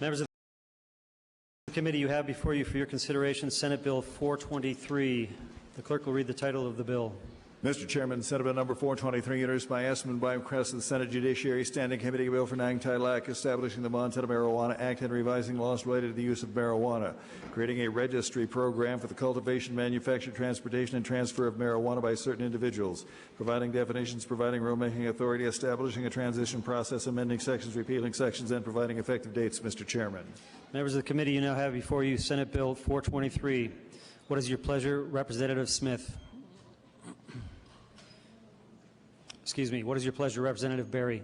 Members of the committee, you have before you for your consideration Senate Bill 423. The clerk will read the title of the bill. Mr. Chairman, Senate Bill number 423, introduced by Esselman by request of the Senate Judiciary Standing Committee, a bill for enacting Title Act establishing the Montana Marijuana Act and revising laws related to the use of marijuana, creating a registry program for the cultivation, manufacture, transportation, and transfer of marijuana by certain individuals, providing definitions, providing rulemaking authority, establishing a transition process, amending sections, repealing sections, and providing effective dates, Mr. Chairman. Members of the committee, you now have before you Senate Bill 423. What is your pleasure, Representative Smith? Excuse me. What is your pleasure, Representative Berry?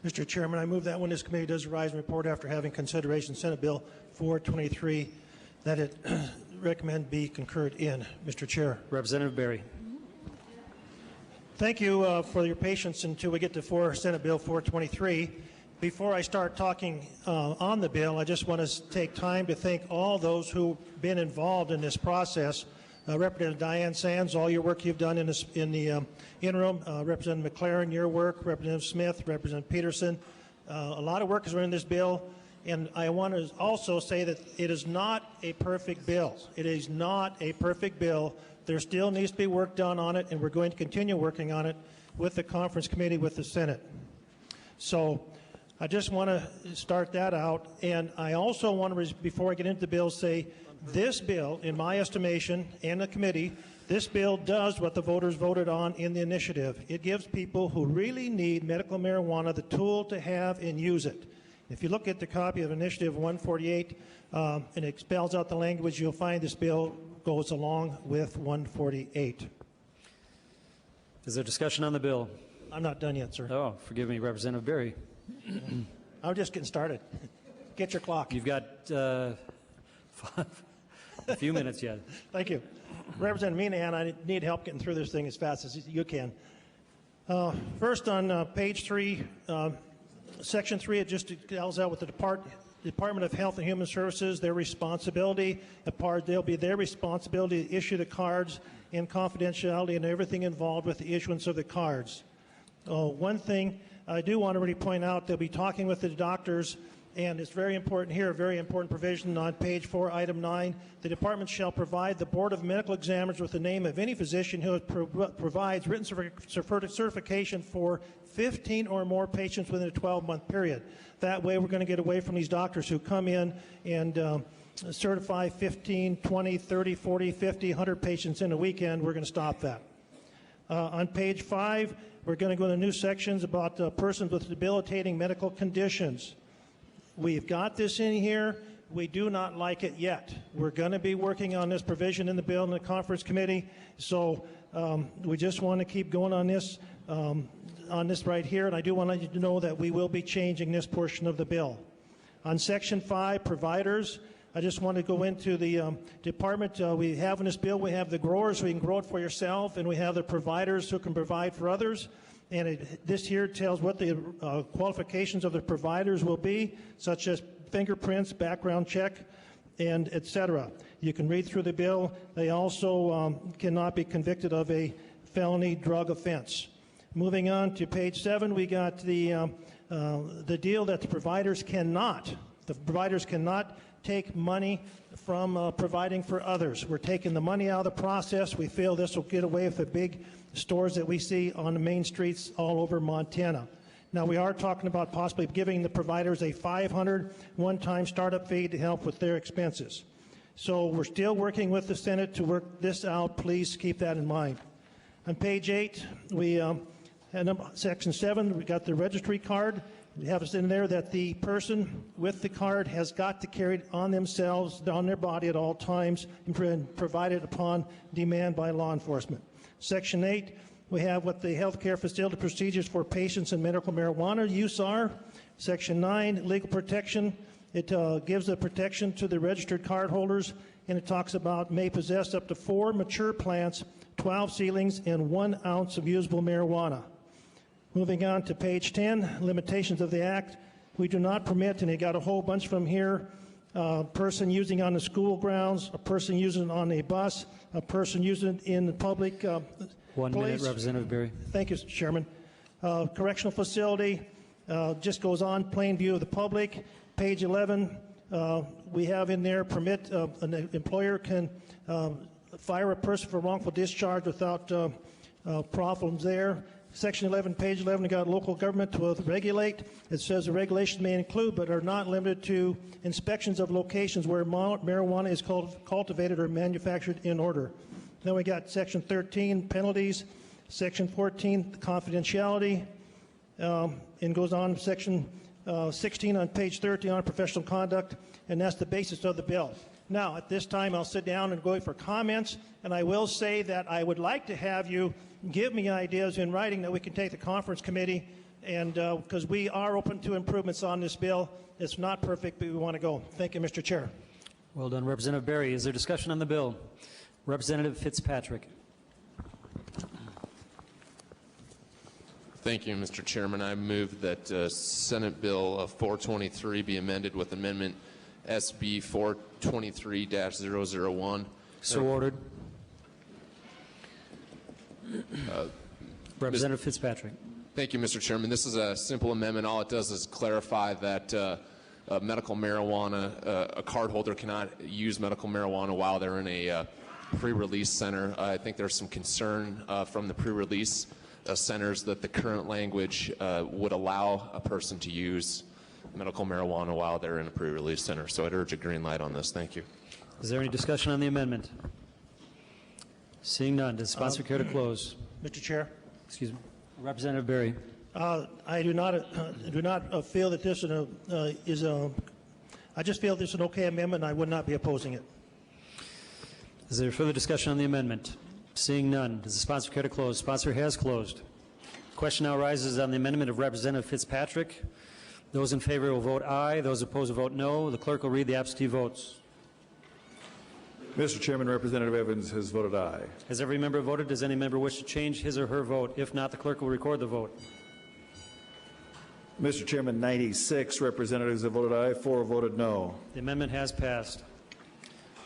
Mr. Chairman, I move that when this committee does rise and report after having consideration Senate Bill 423, that it recommend be concurred in. Mr. Chair. Representative Berry. Thank you for your patience until we get to Senate Bill 423. Before I start talking on the bill, I just want to take time to thank all those who've been involved in this process. Representative Diane Sands, all your work you've done in the interim. Representative McLaren, your work. Representative Smith, Representative Peterson. A lot of work has been in this bill, and I want to also say that it is not a perfect bill. It is not a perfect bill. There still needs to be work done on it, and we're going to continue working on it with the conference committee with the Senate. So I just want to start that out, and I also want to, before I get into the bill, say this bill, in my estimation, and the committee, this bill does what the voters voted on in the initiative. It gives people who really need medical marijuana the tool to have and use it. If you look at the copy of Initiative 148 and it spells out the language, you'll find this bill goes along with 148. Is there discussion on the bill? I'm not done yet, sir. Oh, forgive me, Representative Berry. I'm just getting started. Get your clock. You've got a few minutes yet. Thank you. Representative Meehan, I need help getting through this thing as fast as you can. First on page 3, section 3, it just tells out with the Department of Health and Human Services, their responsibility. They'll be their responsibility to issue the cards and confidentiality and everything involved with the issuance of the cards. One thing I do want to really point out, they'll be talking with the doctors, and it's very important here, a very important provision on page 4, item 9. The department shall provide the Board of Medical Examiners with the name of any physician who provides written certification for 15 or more patients within a 12-month period. That way we're going to get away from these doctors who come in and certify 15, 20, 30, 40, 50, 100 patients in a weekend. We're going to stop that. On page 5, we're going to go to new sections about persons with debilitating medical conditions. We've got this in here. We do not like it yet. We're going to be working on this provision in the bill in the conference committee. So we just want to keep going on this right here. And I do want you to know that we will be changing this portion of the bill. On section 5, providers, I just want to go into the department. We have in this bill, we have the growers who can grow it for yourself, and we have the providers who can provide for others. And this here tells what the qualifications of the providers will be, such as fingerprints, background check, and etc. You can read through the bill. They also cannot be convicted of a felony drug offense. Moving on to page 7, we got the deal that the providers cannot take money from providing for others. We're taking the money out of the process. We feel this will get away with the big stores that we see on the main streets all over Montana. Now, we are talking about possibly giving the providers a $500 one-time startup fee to help with their expenses. So we're still working with the Senate to work this out. Please keep that in mind. On page 8, we section 7, we got the registry card. We have us in there that the person with the card has got to carry it on themselves, on their body at all times, and provided upon demand by law enforcement. Section 8, we have what the healthcare facility procedures for patients in medical marijuana use are. Section 9, legal protection. It gives the protection to the registered card holders, and it talks about may possess up to 4 mature plants, 12 seedlings, and 1 ounce of usable marijuana. Moving on to page 10, limitations of the Act. We do not permit, and you got a whole bunch from here, a person using on the school grounds, a person using on a bus, a person using in the public 1 minute, Representative Berry. Thank you, Mr. Chairman. Correctional facility, just goes on, plain view of the public. Page 11, we have in there permit an employer can fire a person for wrongful discharge without problems there. Section 11, page 11, we got local government to regulate. It says the regulations may include but are not limited to inspections of locations where marijuana is cultivated or manufactured in order. Then we got section 13, penalties. Section 14, confidentiality. And goes on section 16 on page 13 on professional conduct, and that's the basis of the bill. Now, at this time, I'll sit down and go for comments, and I will say that I would like to have you give me ideas in writing that we can take to the conference committee, and because we are open to improvements on this bill. It's not perfect, but we want to go. Thank you, Mr. Chair. Well done, Representative Berry. Is there discussion on the bill? Representative Fitzpatrick. Thank you, Mr. Chairman. I move that Senate Bill 423 be amended with Amendment SB 423-001. So ordered. Representative Fitzpatrick. Thank you, Mr. Chairman. This is a simple amendment. All it does is clarify that medical marijuana, a cardholder cannot use medical marijuana while they're in a pre-release center. I think there's some concern from the pre-release centers that the current language would allow a person to use medical marijuana while they're in a pre-release center. So I'd urge a green light on this. Thank you. Is there any discussion on the amendment? Seeing none, does the sponsor care to close? Mr. Chair. Excuse me. Representative Berry. I do not feel that this is a. I just feel this is an okay amendment, and I would not be opposing it. Is there further discussion on the amendment? Seeing none, does the sponsor care to close? Sponsor has closed. The question now arises on the amendment of Representative Fitzpatrick. Those in favor will vote aye. Those opposed will vote no. The clerk will read the absentee votes. Mr. Chairman, Representative Evans has voted aye. Has every member voted? Does any member wish to change his or her vote? If not, the clerk will record the vote. Mr. Chairman, 96 representatives have voted aye, 4 have voted no. The amendment has passed.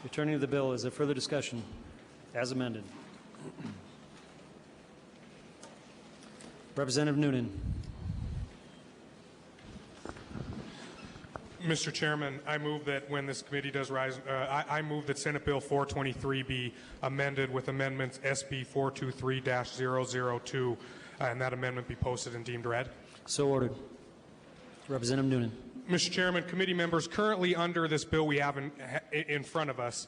Returning to the bill, is there further discussion? As amended. Representative Noonan. Mr. Chairman, I move that when this committee does rise, I move that Senate Bill 423 be amended with amendments SB 423-002, and that amendment be posted and deemed read. So ordered. Representative Noonan. Mr. Chairman, committee members, currently under this bill we have in front of us,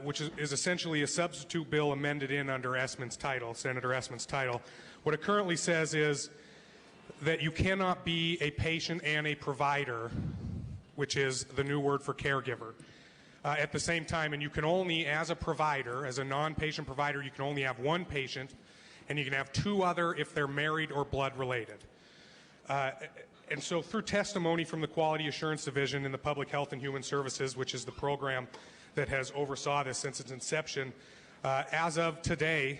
which is essentially a substitute bill amended in under Essman's title, Senator Essman's title. What it currently says is that you cannot be a patient and a provider, which is the new word for caregiver, at the same time, and you can only, as a provider, as a non-patient provider, you can only have one patient, and you can have 2 other if they're married or blood related. And so through testimony from the Quality Assurance Division in the Public Health and Human Services, which is the program that has oversaw this since its inception, as of today,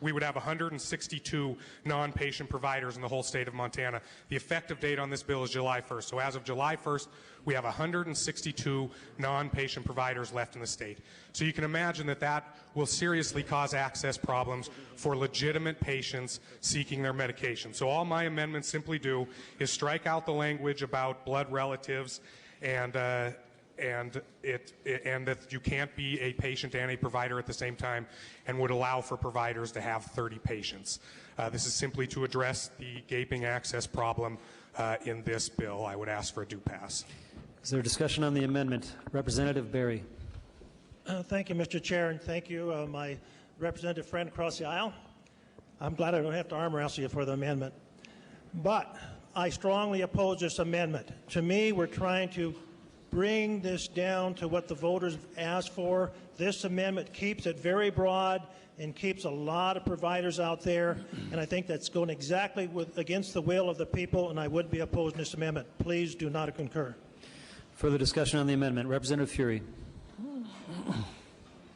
we would have 162 non-patient providers in the whole state of Montana. The effective date on this bill is July 1st. So as of July 1st, we have 162 non-patient providers left in the state. So you can imagine that that will seriously cause access problems for legitimate patients seeking their medication. So all my amendments simply do is strike out the language about blood relatives and that you can't be a patient and a provider at the same time, and would allow for providers to have 30 patients. This is simply to address the gaping access problem in this bill. I would ask for a due pass. Is there discussion on the amendment? Representative Berry. Thank you, Mr. Chair, and thank you, my representative friend across the aisle. I'm glad I don't have to arm wrestle you for the amendment. But I strongly oppose this amendment. To me, we're trying to bring this down to what the voters asked for. This amendment keeps it very broad and keeps a lot of providers out there, and I think that's going exactly against the will of the people, and I would be opposed to this amendment. Please do not concur. Further discussion on the amendment. Representative Fury.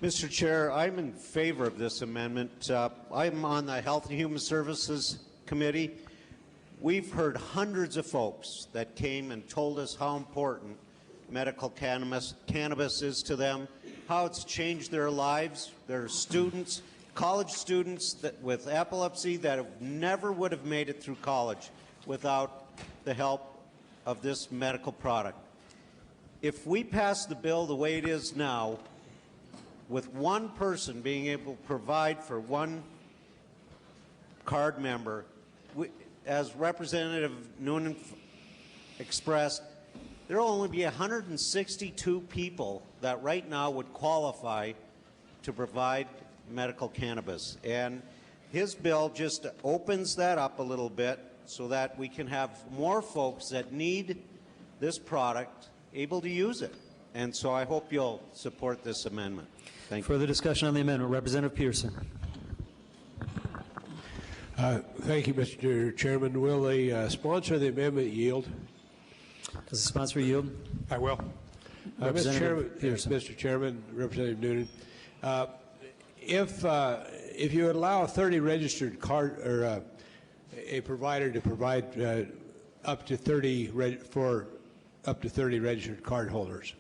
Mr. Chair, I'm in favor of this amendment. I'm on the Health and Human Services Committee. We've heard hundreds of folks that came and told us how important medical cannabis is to them, how it's changed their lives. There are students, college students with epilepsy that never would have made it through college without the help of this medical product. If we pass the bill the way it is now, with one person being able to provide for one card member, as Representative Noonan expressed, there will only be 162 people that right now would qualify to provide medical cannabis. And his bill just opens that up a little bit so that we can have more folks that need this product able to use it. And so I hope you'll support this amendment. Thank you. Further discussion on the amendment. Representative Peterson. Thank you, Mr. Chairman. Will the sponsor of the amendment yield? Does the sponsor yield? I will. Mr. Chairman, Representative Noonan, if you would allow a 30 registered card or a provider to provide up to 30 registered card holders,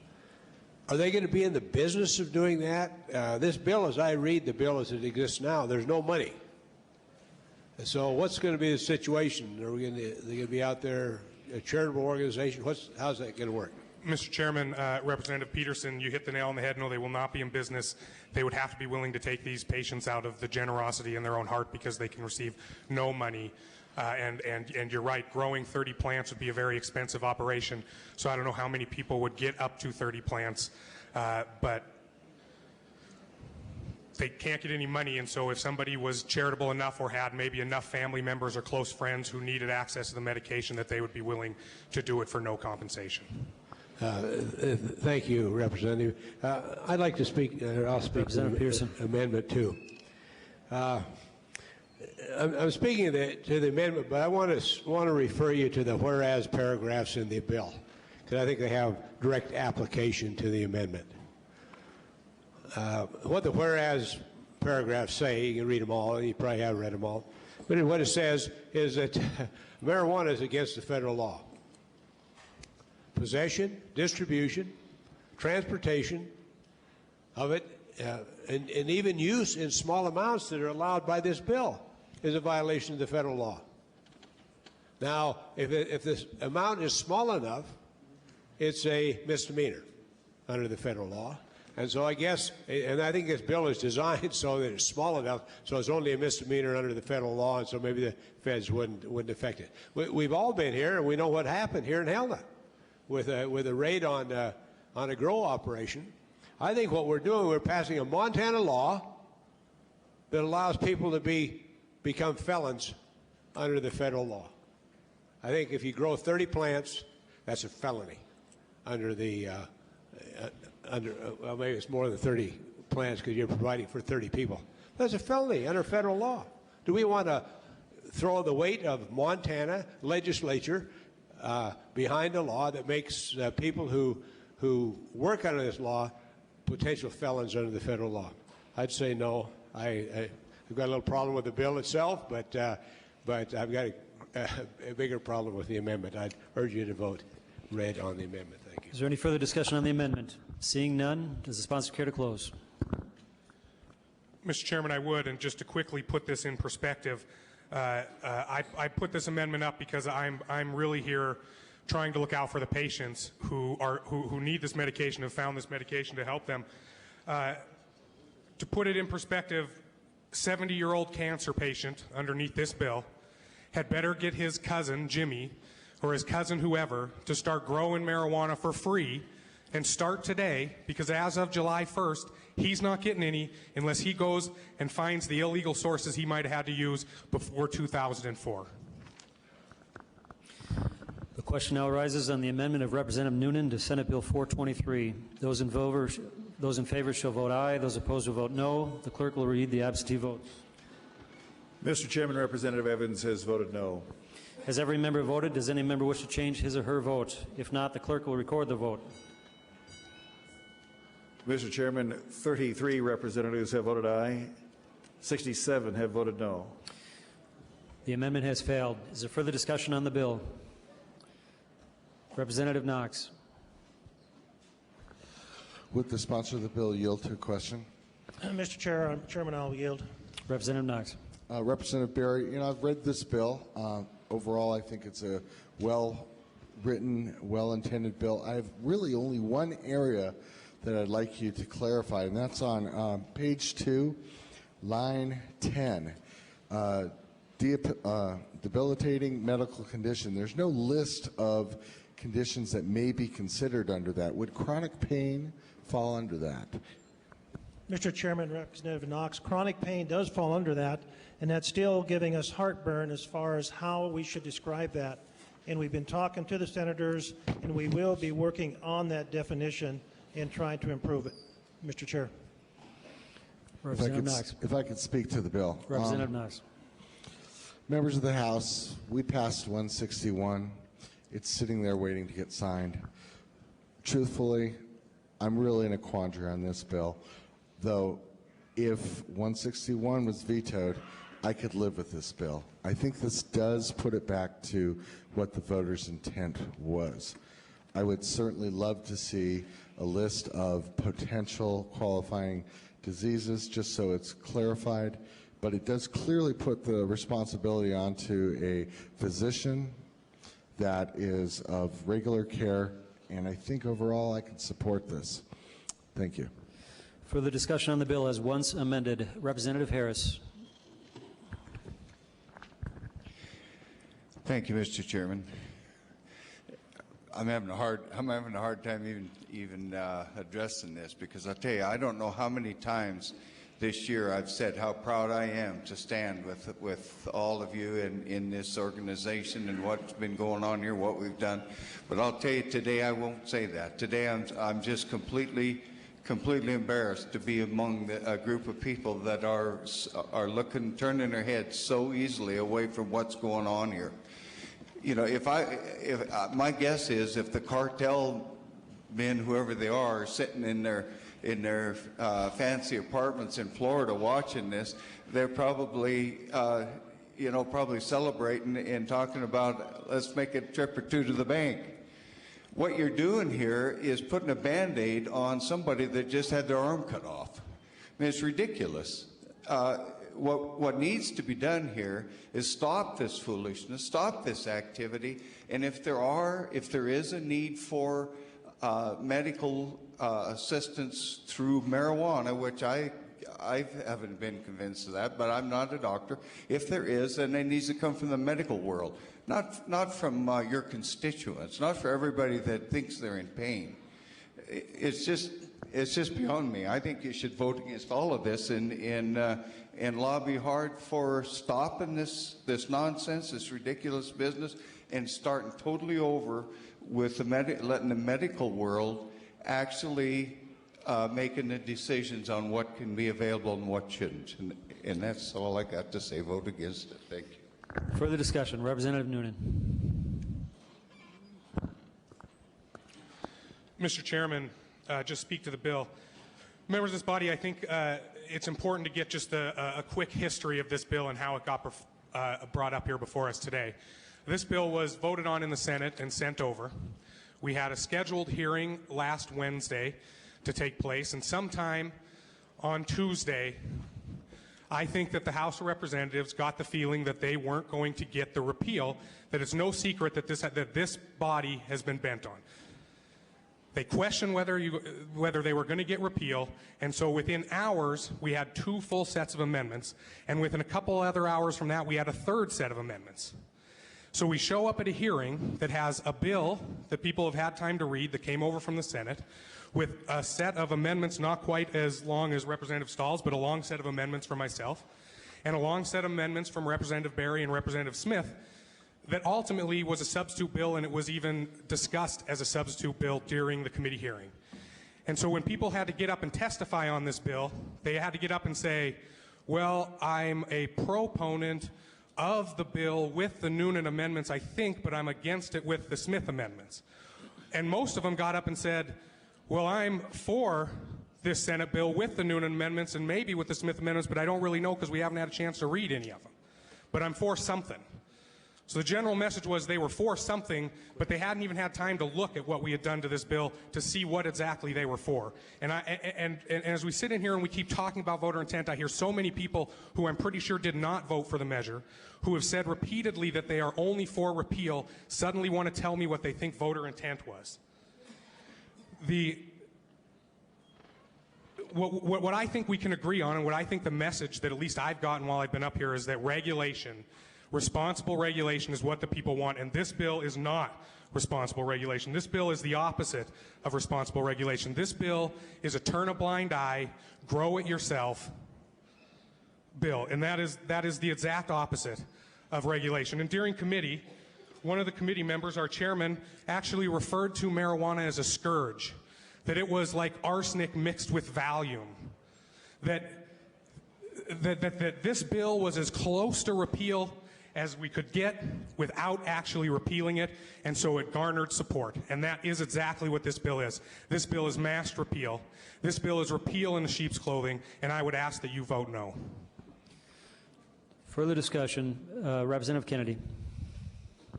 are they going to be in the business of doing that? This bill, as I read the bill as it exists now, there's no money. So what's going to be the situation? Are we going to be out there, a charitable organization? How's that going to work? Mr. Chairman, Representative Peterson, you hit the nail on the head. No, they will not be in business. They would have to be willing to take these patients out of the generosity in their own heart because they can receive no money. And you're right, growing 30 plants would be a very expensive operation. So I don't know how many people would get up to 30 plants, but they can't get any money. And so if somebody was charitable enough or had maybe enough family members or close friends who needed access to the medication, that they would be willing to do it for no compensation. Thank you, Representative. I'd like to speak, I'll speak to Representative Pearson. Amendment 2. I'm speaking to the amendment, but I want to refer you to the whereas paragraphs in the bill, because I think they have direct application to the amendment. What the whereas paragraphs say, you can read them all, and you probably have read them all, but what it says is that marijuana is against the federal law. Possession, distribution, transportation of it, and even use in small amounts that are allowed by this bill is a violation of the federal law. Now, if this amount is small enough, it's a misdemeanor under the federal law. And so I guess, and I think this bill is designed so that it's small enough, so it's only a misdemeanor under the federal law, and so maybe the feds wouldn't affect it. We've all been here, and we know what happened here in Helena with a raid on a grow operation. I think what we're doing, we're passing a Montana law that allows people to become felons under the federal law. I think if you grow 30 plants, that's a felony under the well, maybe it's more than 30 plants because you're providing for 30 people. That's a felony under federal law. Do we want to throw the weight of Montana legislature behind a law that makes people who work under this law potential felons under the federal law? I'd say no. I've got a little problem with the bill itself, but I've got a bigger problem with the amendment. I'd urge you to vote red on the amendment. Thank you. Is there any further discussion on the amendment? Seeing none, does the sponsor care to close? Mr. Chairman, I would, and just to quickly put this in perspective, I put this amendment up because I'm really here trying to look out for the patients who need this medication, have found this medication to help them. To put it in perspective, 70-year-old cancer patient underneath this bill had better get his cousin Jimmy or his cousin whoever to start growing marijuana for free and start today, because as of July 1st, he's not getting any unless he goes and finds the illegal sources he might have had to use before 2004. The question now arises on the amendment of Representative Noonan to Senate Bill 423. Those in favor shall vote aye. Those opposed will vote no. The clerk will read the absentee votes. Mr. Chairman, Representative Evans has voted no. Has every member voted? Does any member wish to change his or her vote? If not, the clerk will record the vote. Mr. Chairman, 33 representatives have voted aye. 67 have voted no. The amendment has failed. Is there further discussion on the bill? Representative Knox. Would the sponsor of the bill yield to a question? Mr. Chairman, I'll yield. Representative Knox. Representative Berry, I've read this bill. Overall, I think it's a well-written, well-intended bill. I have really only one area that I'd like you to clarify, and that's on page 2, line 10. Debilitating medical condition. There's no list of conditions that may be considered under that. Would chronic pain fall under that? Mr. Chairman, Representative Knox, chronic pain does fall under that, and that's still giving us heartburn as far as how we should describe that. And we've been talking to the senators, and we will be working on that definition and trying to improve it. Mr. Chair. Representative Knox. If I could speak to the bill. Representative Knox. Members of the House, we passed 161. It's sitting there waiting to get signed. Truthfully, I'm really in a quandary on this bill. Though, if 161 was vetoed, I could live with this bill. I think this does put it back to what the voters' intent was. I would certainly love to see a list of potential qualifying diseases, just so it's clarified, but it does clearly put the responsibility onto a physician that is of regular care, and I think overall I can support this. Thank you. Further discussion on the bill as once amended. Representative Harris. Thank you, Mr. Chairman. I'm having a hard time even addressing this, because I'll tell you, I don't know how many times this year I've said how proud I am to stand with all of you in this organization and what's been going on here, what we've done. But I'll tell you, today I won't say that. Today I'm just completely embarrassed to be among a group of people that are turning their heads so easily away from what's going on here. You know, my guess is if the cartel men, whoever they are sitting in their fancy apartments in Florida watching this, they're probably probably celebrating and talking about, let's make a trip or two to the bank. What you're doing here is putting a Band-Aid on somebody that just had their arm cut off. I mean, it's ridiculous. What needs to be done here is stop this foolishness, stop this activity, and if there is a need for medical assistance through marijuana, which I haven't been convinced of that, but I'm not a doctor. If there is, then it needs to come from the medical world, not from your constituents, not for everybody that thinks they're in pain. It's just beyond me. I think you should vote against all of this and lobby hard for stopping this nonsense, this ridiculous business, and starting totally over with letting the medical world actually making the decisions on what can be available and what shouldn't. And that's all I got to say. Vote against it. Thank you. Further discussion. Representative Noonan. Mr. Chairman, just speak to the bill. Members of this body, I think it's important to get just a quick history of this bill and how it got brought up here before us today. This bill was voted on in the Senate and sent over. We had a scheduled hearing last Wednesday to take place, and sometime on Tuesday, I think that the House of Representatives got the feeling that they weren't going to get the repeal, that it's no secret that this body has been bent on. They questioned whether they were going to get repeal, and so within hours, we had 2 full sets of amendments, and within a couple other hours from that, we had a 3rd set of amendments. So we show up at a hearing that has a bill that people have had time to read that came over from the Senate, with a set of amendments not quite as long as Representative Stahl's, but a long set of amendments from myself, and a long set of amendments from Representative Berry and Representative Smith that ultimately was a substitute bill, and it was even discussed as a substitute bill during the committee hearing. And so when people had to get up and testify on this bill, they had to get up and say, well, I'm a proponent of the bill with the Noonan amendments, I think, but I'm against it with the Smith amendments. And most of them got up and said, well, I'm for this Senate bill with the Noonan amendments and maybe with the Smith amendments, but I don't really know because we haven't had a chance to read any of them. But I'm for something. So the general message was they were for something, but they hadn't even had time to look at what we had done to this bill to see what exactly they were for. And as we sit in here and we keep talking about voter intent, I hear so many people who I'm pretty sure did not vote for the measure, who have said repeatedly that they are only for repeal, suddenly want to tell me what they think voter intent was. What I think we can agree on, and what I think the message that at least I've gotten while I've been up here, is that regulation, responsible regulation, is what the people want, and this bill is not responsible regulation. This bill is the opposite of responsible regulation. This bill is a turn a blind eye, grow it yourself bill, and that is the exact opposite of regulation. And during committee, one of the committee members, our chairman, actually referred to marijuana as a scourge, that it was like arsenic mixed with Valium, that this bill was as close to repeal as we could get without actually repealing it, and so it garnered support. And that is exactly what this bill is. This bill is mass repeal. This bill is repeal in the sheep's clothing, and I would ask that you vote no. Further discussion, Representative Kennedy.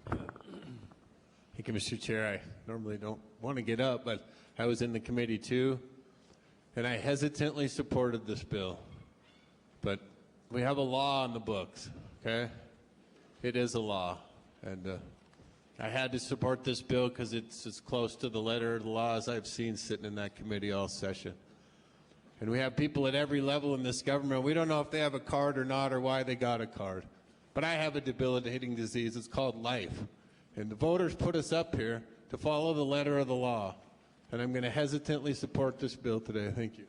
Thank you, Mr. Chair. I normally don't want to get up, but I was in the committee too, and I hesitantly supported this bill. But we have a law on the books, okay? It is a law, and I had to support this bill because it's as close to the letter of the law as I've seen sitting in that committee all session. And we have people at every level in this government. We don't know if they have a card or not, or why they got a card. But I have a debilitating disease. It's called life. And the voters put us up here to follow the letter of the law. And I'm going to hesitantly support this bill today. Thank you.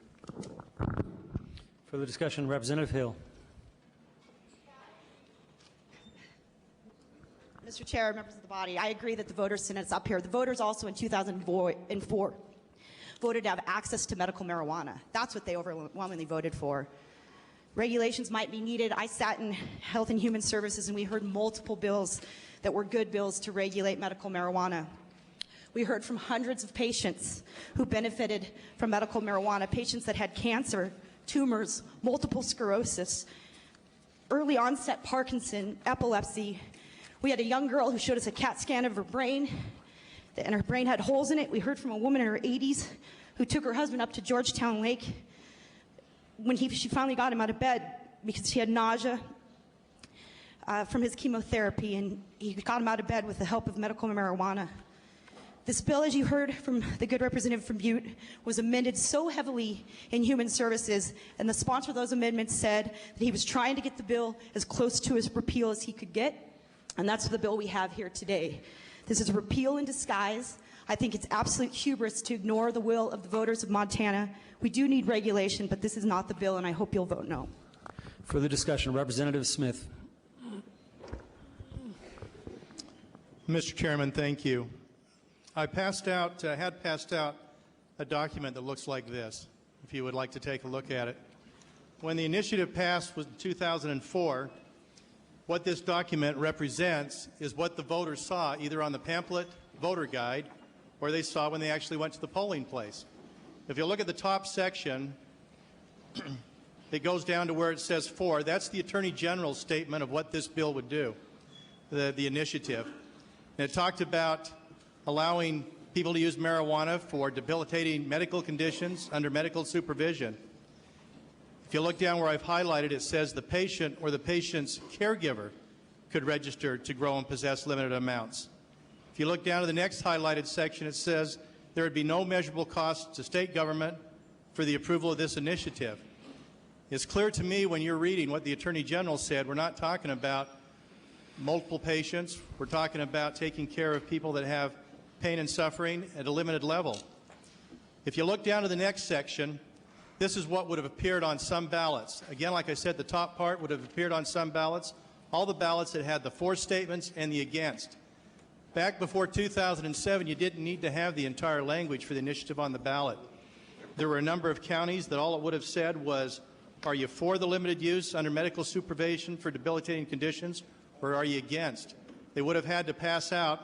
Further discussion, Representative Hill. Mr. Chair, members of the body, I agree that the voters sent us up here. The voters also in 2004 voted to have access to medical marijuana. That's what they overwhelmingly voted for. Regulations might be needed. I sat in Health and Human Services, and we heard multiple bills that were good bills to regulate medical marijuana. We heard from hundreds of patients who benefited from medical marijuana, patients that had cancer, tumors, multiple sclerosis, early onset Parkinson, epilepsy. We had a young girl who showed us a CAT scan of her brain, and her brain had holes in it. We heard from a woman in her 80s who took her husband up to Georgetown Lake when she finally got him out of bed because she had nausea from his chemotherapy, and he got him out of bed with the help of medical marijuana. This bill, as you heard from the good representative from Butte, was amended so heavily in Human Services, and the sponsor of those amendments said that he was trying to get the bill as close to his repeal as he could get, and that's the bill we have here today. This is a repeal in disguise. I think it's absolute hubris to ignore the will of the voters of Montana. We do need regulation, but this is not the bill, and I hope you'll vote no. Further discussion, Representative Smith. Mr. Chairman, thank you. I had passed out a document that looks like this, if you would like to take a look at it. When the initiative passed was in 2004, what this document represents is what the voters saw either on the pamphlet voter guide or they saw when they actually went to the polling place. If you look at the top section, it goes down to where it says 4. That's the Attorney General's statement of what this bill would do, the initiative. And it talked about allowing people to use marijuana for debilitating medical conditions under medical supervision. If you look down where I've highlighted, it says the patient or the patient's caregiver could register to grow and possess limited amounts. If you look down to the next highlighted section, it says there would be no measurable cost to state government for the approval of this initiative. It's clear to me when you're reading what the Attorney General said, we're not talking about multiple patients. We're talking about taking care of people that have pain and suffering at a limited level. If you look down to the next section, this is what would have appeared on some ballots. Again, like I said, the top part would have appeared on some ballots. All the ballots that had the for statements and the against. Back before 2007, you didn't need to have the entire language for the initiative on the ballot. There were a number of counties that all it would have said was, are you for the limited use under medical supervision for debilitating conditions, or are you against? They would have had to pass out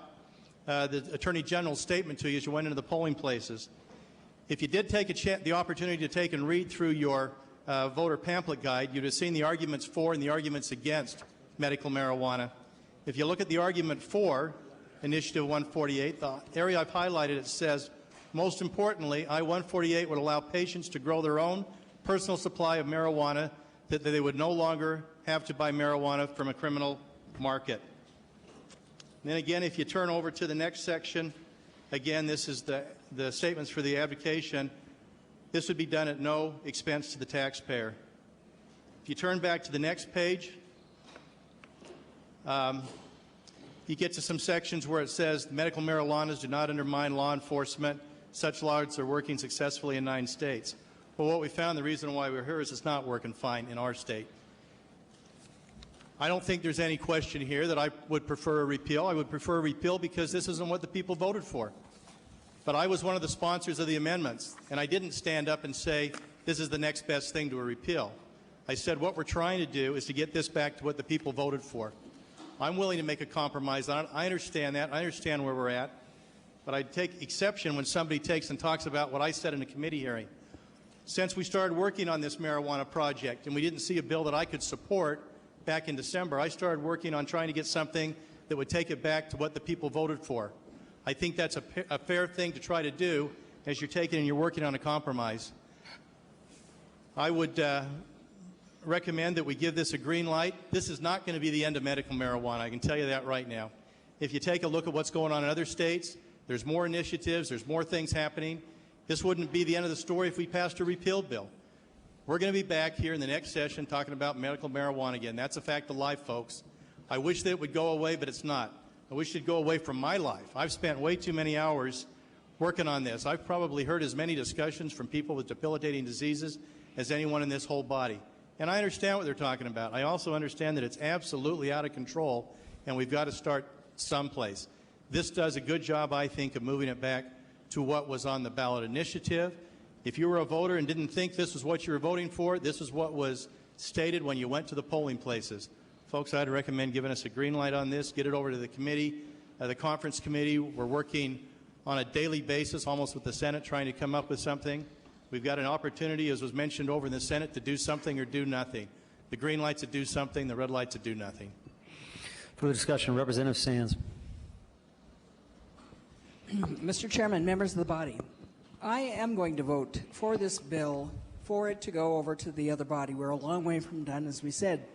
the Attorney General's statement to you as you went into the polling places. If you did take the opportunity to take and read through your voter pamphlet guide, you'd have seen the arguments for and the arguments against medical marijuana. If you look at the argument for Initiative 148, the area I've highlighted, it says, most importantly, I-148 would allow patients to grow their own personal supply of marijuana, that they would no longer have to buy marijuana from a criminal market. And then again, if you turn over to the next section, again, this is the statements for the advocation. This would be done at no expense to the taxpayer. If you turn back to the next page, you get to some sections where it says medical marijuanas do not undermine law enforcement. Such laws are working successfully in 9 states. Well, what we found, the reason why we're here is it's not working fine in our state. I don't think there's any question here that I would prefer a repeal. I would prefer a repeal because this isn't what the people voted for. But I was one of the sponsors of the amendments, and I didn't stand up and say this is the next best thing to a repeal. I said what we're trying to do is to get this back to what the people voted for. I'm willing to make a compromise on it. I understand that. I understand where we're at. But I take exception when somebody takes and talks about what I said in a committee hearing. Since we started working on this marijuana project and we didn't see a bill that I could support back in December, I started working on trying to get something that would take it back to what the people voted for. I think that's a fair thing to try to do as you're taking and you're working on a compromise. I would recommend that we give this a green light. This is not going to be the end of medical marijuana. I can tell you that right now. If you take a look at what's going on in other states, there's more initiatives, there's more things happening. This wouldn't be the end of the story if we passed a repeal bill. We're going to be back here in the next session talking about medical marijuana again. That's a fact of life, folks. I wish that it would go away, but it's not. I wish it would go away from my life. I've spent way too many hours working on this. I've probably heard as many discussions from people with debilitating diseases as anyone in this whole body. And I understand what they're talking about. I also understand that it's absolutely out of control, and we've got to start someplace. This does a good job, I think, of moving it back to what was on the ballot initiative. If you were a voter and didn't think this was what you were voting for, this is what was stated when you went to the polling places. Folks, I'd recommend giving us a green light on this, get it over to the committee, the conference committee. We're working on a daily basis, almost with the Senate, trying to come up with something. We've got an opportunity, as was mentioned over in the Senate, to do something or do nothing. The green light's to do something, the red light's to do nothing. Further discussion, Representative Sands. Mr. Chairman, members of the body, I am going to vote for this bill, for it to go over to the other body. We're a long way from done, as we said.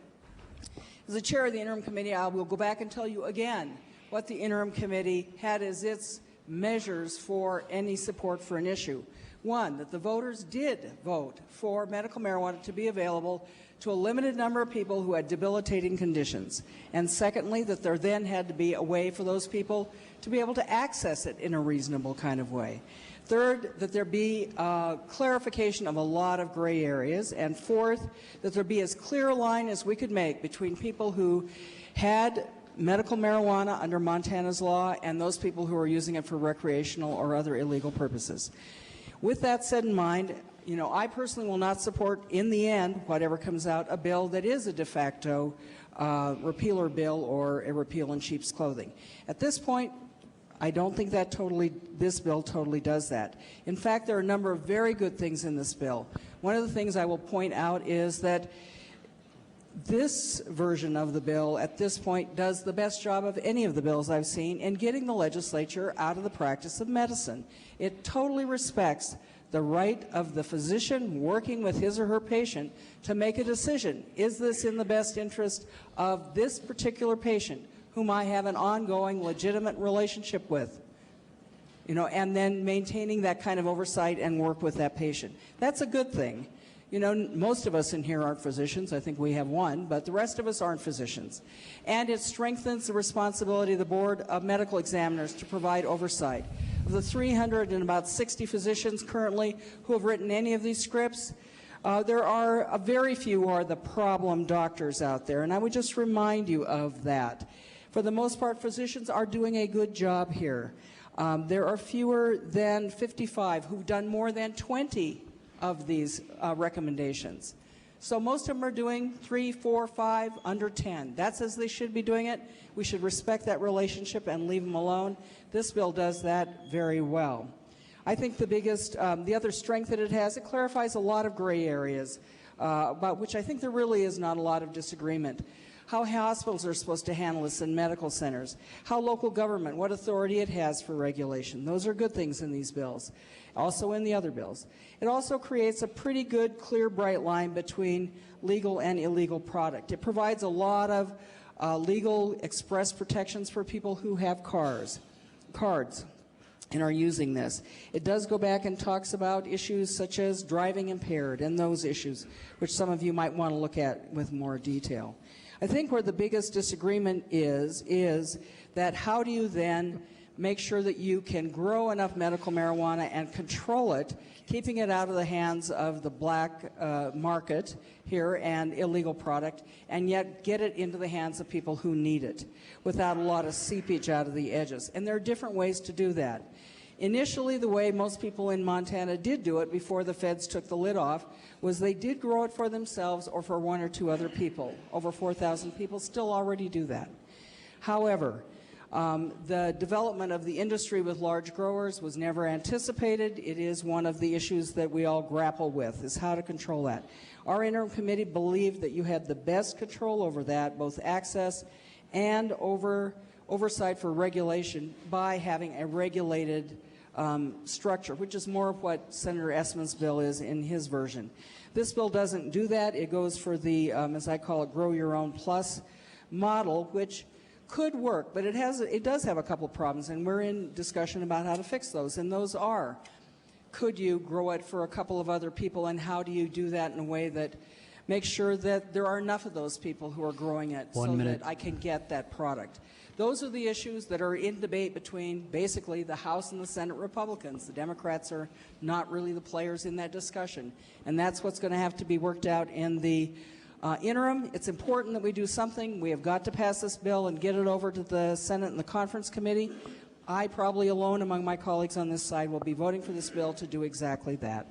As the chair of the interim committee, I will go back and tell you again what the interim committee had as its measures for any support for an issue. One, that the voters did vote for medical marijuana to be available to a limited number of people who had debilitating conditions. And secondly, that there then had to be a way for those people to be able to access it in a reasonable kind of way. Third, that there be clarification of a lot of gray areas. And fourth, that there be as clear a line as we could make between people who had medical marijuana under Montana's law and those people who are using it for recreational or other illegal purposes. With that said in mind, you know, I personally will not support, in the end, whatever comes out, a bill that is a de facto repealer bill or a repeal in sheep's clothing. At this point, I don't think that this bill totally does that. In fact, there are a number of very good things in this bill. One of the things I will point out is that this version of the bill at this point does the best job of any of the bills I've seen in getting the legislature out of the practice of medicine. It totally respects the right of the physician working with his or her patient to make a decision. Is this in the best interest of this particular patient whom I have an ongoing legitimate relationship with? You know, and then maintaining that kind of oversight and work with that patient. That's a good thing. You know, most of us in here aren't physicians. I think we have one, but the rest of us aren't physicians. And it strengthens the responsibility of the Board of Medical Examiners to provide oversight. Of the 360 physicians currently who have written any of these scripts, there are a very few who are the problem doctors out there, and I would just remind you of that. For the most part, physicians are doing a good job here. There are fewer than 55 who've done more than 20 of these recommendations. So most of them are doing 3, 4, 5, under 10. That's as they should be doing it. We should respect that relationship and leave them alone. This bill does that very well. I think the biggest, the other strength that it has, it clarifies a lot of gray areas about which I think there really is not a lot of disagreement. how hospitals are supposed to handle this in medical centers, how local government, what authority it has for regulation. Those are good things in these bills, also in the other bills. It also creates a pretty good, clear, bright line between legal and illegal product. It provides a lot of legal express protections for people who have cards, and are using this. It does go back and talks about issues such as driving impaired and those issues, which some of you might want to look at with more detail. I think where the biggest disagreement is that how do you then make sure that you can grow enough medical marijuana and control it, keeping it out of the hands of the black market here and illegal product, and yet get it into the hands of people who need it without a lot of seepage out of the edges. And there are different ways to do that. Initially, the way most people in Montana did do it before the feds took the lid off was they did grow it for themselves or for one or two other people. Over 4,000 people still already do that. However, the development of the industry with large growers was never anticipated. It is one of the issues that we all grapple with, is how to control that. Our interim committee believed that you had the best control over that, both access and oversight for regulation, by having a regulated structure, which is more of what Senator Essman's bill is in his version. This bill doesn't do that. It goes for the, as I call it, grow your own plus model, which could work, but it does have a couple of problems, and we're in discussion about how to fix those. And those are, could you grow it for a couple of other people, and how do you do that in a way that makes sure that there are enough of those people who are growing it that I can get that product? Those are the issues that are in debate between basically the House and the Senate Republicans. The Democrats are not really the players in that discussion, and that's what's going to have to be worked out in the interim. It's important that we do something. We have got to pass this bill and get it over to the Senate and the conference committee. I, probably alone among my colleagues on this side, will be voting for this bill to do exactly that.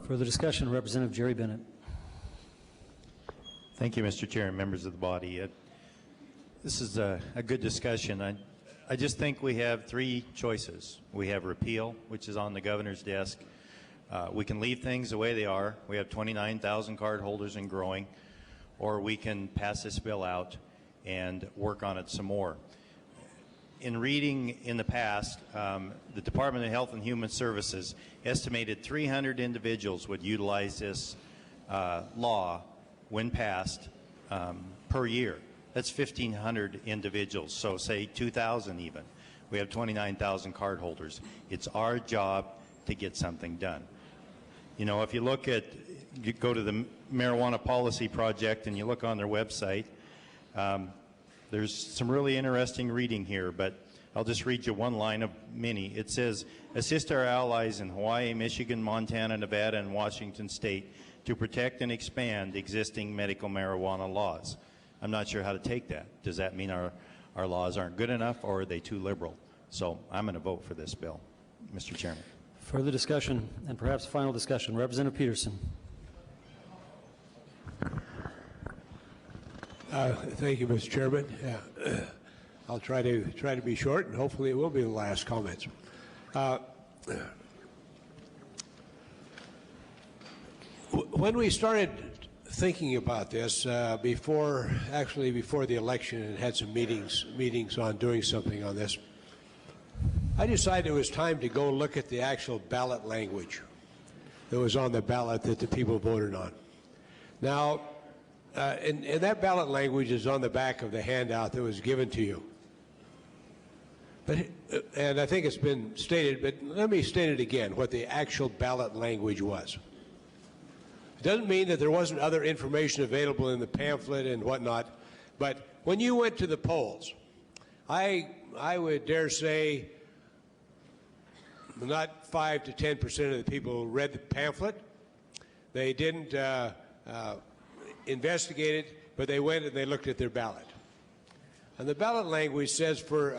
Further discussion, Representative Jerry Bennett. Thank you, Mr. Chair and members of the body. This is a good discussion. I just think we have three choices. We have repeal, which is on the governor's desk. We can leave things the way they are. We have 29,000 card holders and growing. Or we can pass this bill out and work on it some more. In reading in the past, the Department of Health and Human Services estimated 300 individuals would utilize this law when passed per year. That's 1,500 individuals, so say 2,000 even. We have 29,000 card holders. It's our job to get something done. You know, if you look at, you go to the Marijuana Policy Project and you look on their website, there's some really interesting reading here, but I'll just read you one line of many. It says, assist our allies in Hawaii, Michigan, Montana, Nevada, and Washington State to protect and expand existing medical marijuana laws. I'm not sure how to take that. Does that mean our laws aren't good enough, or are they too liberal? So I'm going to vote for this bill, Mr. Chairman. Further discussion and perhaps final discussion. Representative Peterson. Thank you, Mr. Chairman. I'll try to be short, and hopefully it will be the last comments. When we started thinking about this before the election, and had some meetings on doing something on this, I decided it was time to go look at the actual ballot language that was on the ballot that the people voted on. Now, and that ballot language is on the back of the handout that was given to you. And I think it's been stated, but let me state it again, what the actual ballot language was. It doesn't mean that there wasn't other information available in the pamphlet and whatnot, but when you went to the polls, I would dare say not 5 to 10% of the people read the pamphlet. They didn't investigate it, but they went and they looked at their ballot. And the ballot language says for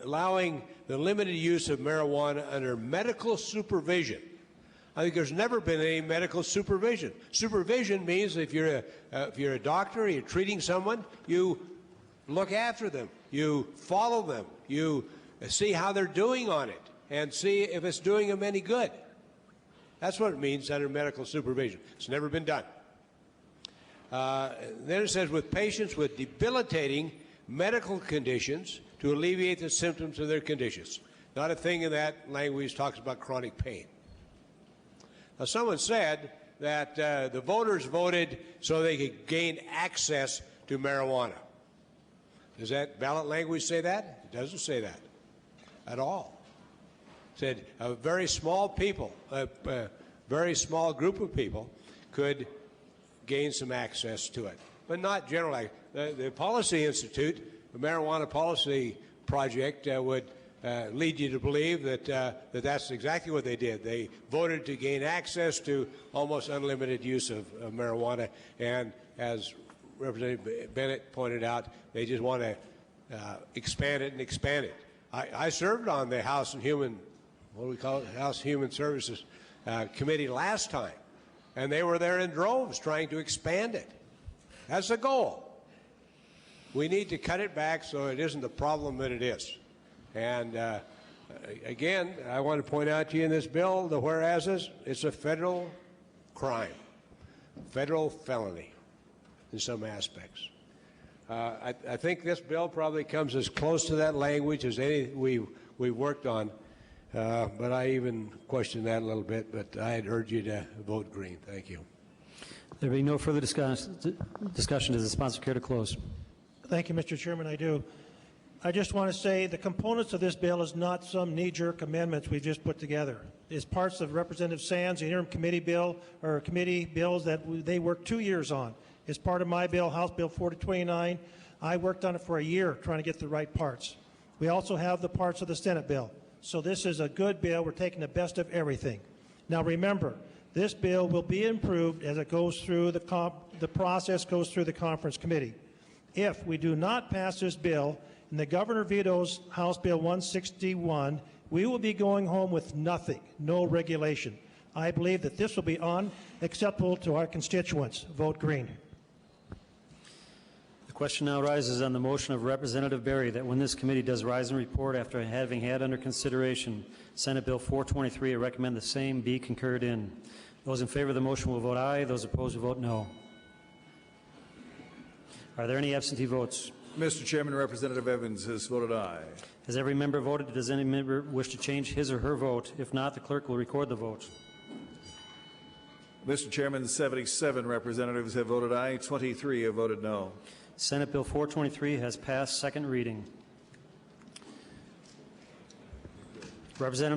allowing the limited use of marijuana under medical supervision. I think there's never been any medical supervision. Supervision means if you're a doctor, you're treating someone, you look after them, you follow them, you see how they're doing on it, and see if it's doing them any good. That's what it means under medical supervision. It's never been done. Then it says, with patients with debilitating medical conditions to alleviate the symptoms of their conditions. Not a thing in that language talks about chronic pain. Now, someone said that the voters voted so they could gain access to marijuana. Does that ballot language say that? It doesn't say that at all. It said a very small very small group of people could gain some access to it, but not generally. The Policy Institute, the Marijuana Policy Project, would lead you to believe that that's exactly what they did. They voted to gain access to almost unlimited use of marijuana, and as Representative Bennett pointed out, they just want to expand it and expand it. I served on the House and Human, what do we call it, House Human Services Committee last time, and they were there in droves trying to expand it. That's the goal. We need to cut it back so it isn't the problem that it is. And again, I want to point out to you in this bill, the whereases, it's a federal crime, federal felony in some aspects. I think this bill probably comes as close to that language as any we worked on, but I even question that a little bit, but I'd urge you to vote green. Thank you. There being no further discussion, does the sponsor care to close? Thank you, Mr. Chairman. I do. I just want to say the components of this bill is not some knee-jerk amendments we just put together. It's parts of Representative Sands' interim committee bill, or committee bills that they worked 2 years on. It's part of my bill, House Bill 4029. I worked on it for a year trying to get the right parts. We also have the parts of the Senate bill. So this is a good bill. We're taking the best of everything. Now remember, this bill will be improved as it goes through the process goes through the conference committee. If we do not pass this bill and the governor vetoes House Bill 161, we will be going home with nothing, no regulation. I believe that this will be unacceptable to our constituents. Vote green. The question now rises on the motion of Representative Berry that when this committee does rise and report after having had under consideration Senate Bill 423, I recommend the same be concurred in. Those in favor of the motion will vote aye. Those opposed will vote no. Are there any absentee votes? Mr. Chairman, Representative Evans has voted aye. Has every member voted? Does any member wish to change his or her vote? If not, the clerk will record the vote. Mr. Chairman, 77 representatives have voted aye, 23 have voted no. Senate Bill 423 has passed second reading. Representative